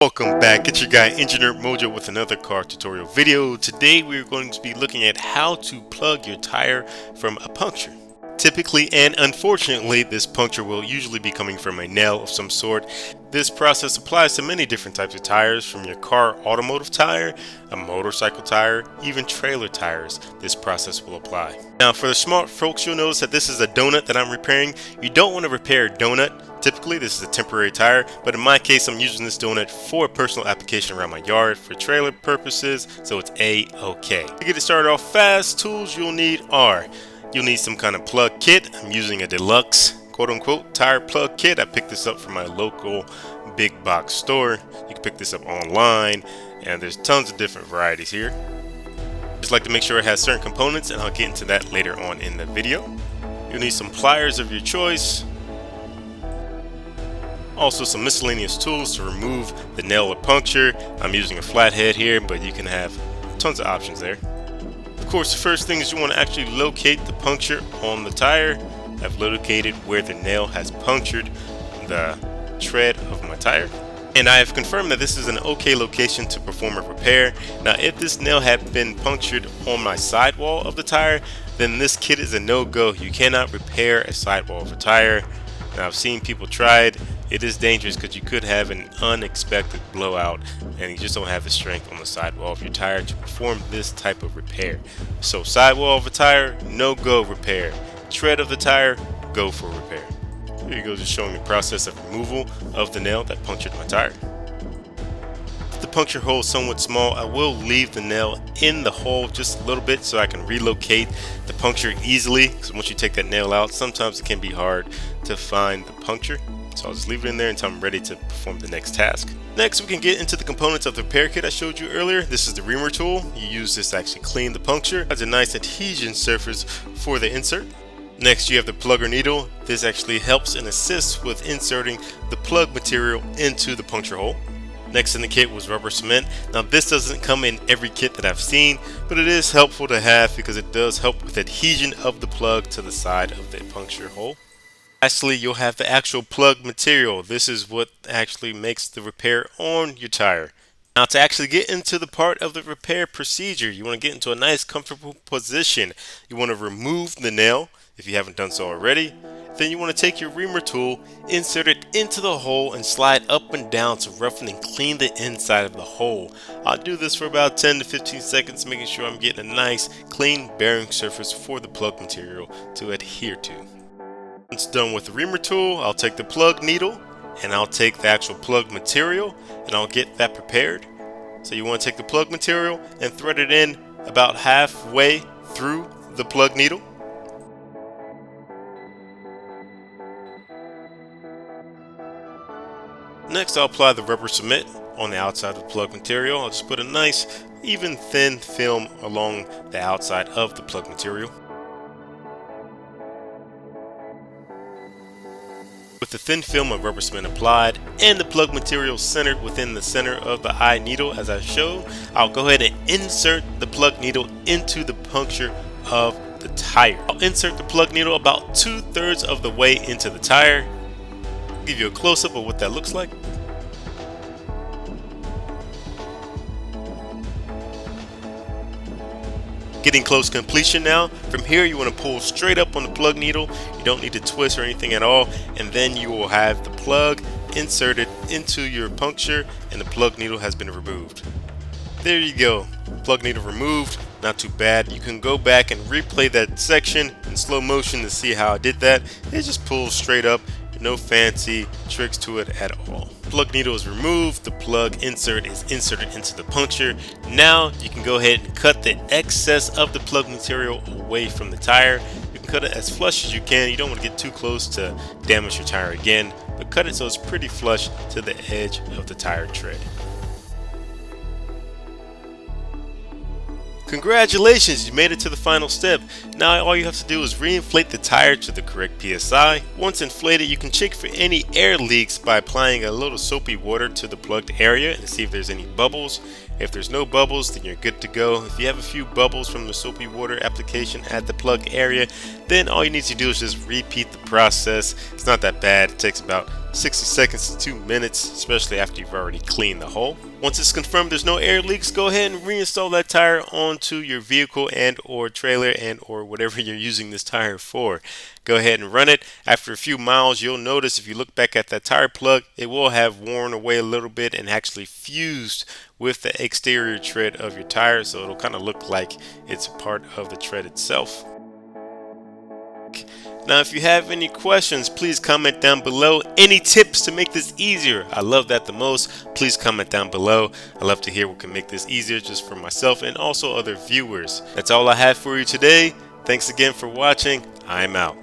Welcome back, it's your guy Engineer Mojo with another car tutorial video. Today we're going to be looking at how to plug your tire from a puncture. Typically and unfortunately, this puncture will usually be coming from a nail of some sort. This process applies to many different types of tires, from your car automotive tire, a motorcycle tire, even trailer tires. This process will apply. Now for the smart folks, you'll notice that this is a donut that I'm repairing. You don't want to repair a donut. Typically this is a temporary tire, but in my case I'm using this donut for a personal application around my yard for trailer purposes, so it's a-okay. To get it started off fast, tools you'll need are, you'll need some kind of plug kit. I'm using a deluxe quote-unquote tire plug kit. I picked this up from my local big box store. You can pick this up online, and there's tons of different varieties here. Just like to make sure it has certain components, and I'll get into that later on in the video. You'll need some pliers of your choice. Also some miscellaneous tools to remove the nail or puncture. I'm using a flathead here, but you can have tons of options there. Of course, the first thing is you want to actually locate the puncture on the tire. I've located where the nail has punctured the tread of my tire, and I have confirmed that this is an okay location to perform a repair. Now if this nail had been punctured on my sidewall of the tire, then this kit is a no-go. You cannot repair a sidewall of a tire. Now I've seen people try it. It is dangerous because you could have an unexpected blowout and you just don't have the strength on the sidewall of your tire to perform this type of repair. So sidewall of a tire, no go repair. Tread of the tire, go for repair. Here you go, just showing the process of removal of the nail that punctured my tire. If the puncture hole is somewhat small, I will leave the nail in the hole just a little bit so I can relocate the puncture easily, because once you take that nail out, sometimes it can be hard to find the puncture. So I'll just leave it in there until I'm ready to perform the next task. Next, we can get into the components of the repair kit I showed you earlier. This is the reamer tool. You use this to actually clean the puncture. It has a nice adhesion surface for the insert. Next, you have the plugger needle. This actually helps and assists with inserting the plug material into the puncture hole. Next in the kit was rubber cement. Now this doesn't come in every kit that I've seen, but it is helpful to have because it does help with adhesion of the plug to the side of the puncture hole. Lastly, you'll have the actual plug material. This is what actually makes the repair on your tire. Now to actually get into the part of the repair procedure, you want to get into a nice comfortable position. You want to remove the nail if you haven't done so already. Then you want to take your reamer tool, insert it into the hole and slide up and down to roughen and clean the inside of the hole. I'll do this for about 10 to 15 seconds, making sure I'm getting a nice clean bearing surface for the plug material to adhere to. Once done with the reamer tool, I'll take the plug needle and I'll take the actual plug material and I'll get that prepared. So you want to take the plug material and thread it in about halfway through the plug needle. Next, I'll apply the rubber cement on the outside of the plug material. I'll just put a nice even thin film along the outside of the plug material. With the thin film of rubber cement applied and the plug material centered within the center of the eye needle as I showed, I'll go ahead and insert the plug needle into the puncture of the tire. I'll insert the plug needle about 2/3 of the way into the tire. I'll give you a close-up of what that looks like. Getting close to completion now. From here you want to pull straight up on the plug needle. You don't need to twist or anything at all, and then you will have the plug inserted into your puncture and the plug needle has been removed. There you go, plug needle removed. Not too bad. You can go back and replay that section in slow motion to see how I did that. It just pulls straight up. No fancy tricks to it at all. Plug needle is removed, the plug insert is inserted into the puncture. Now you can go ahead and cut the excess of the plug material away from the tire. You can cut it as flush as you can. You don't want to get too close to damage your tire again, but cut it so it's pretty flush to the edge of the tire tread. Congratulations, you made it to the final step. Now all you have to do is reinflate the tire to the correct PSI. Once inflated, you can check for any air leaks by applying a little soapy water to the plugged area and see if there's any bubbles. If there's no bubbles, then you're good to go. If you have a few bubbles from the soapy water application at the plug area, then all you need to do is just repeat the process. It's not that bad. It takes about 60 seconds to 2 minutes, especially after you've already cleaned the hole. Once it's confirmed there's no air leaks, go ahead and reinstall that tire onto your vehicle and or trailer and or whatever you're using this tire for. Go ahead and run it. After a few miles, you'll notice if you look back at that tire plug, it will have worn away a little bit and actually fused with the exterior tread of your tire, so it'll kind of look like it's a part of the tread itself. Now, if you have any questions, please comment down below. Any tips to make this easier? I love that the most. Please comment down below. I love to hear what can make this easier just for myself and also other viewers. That's all I have for you today. Thanks again for watching. I'm out.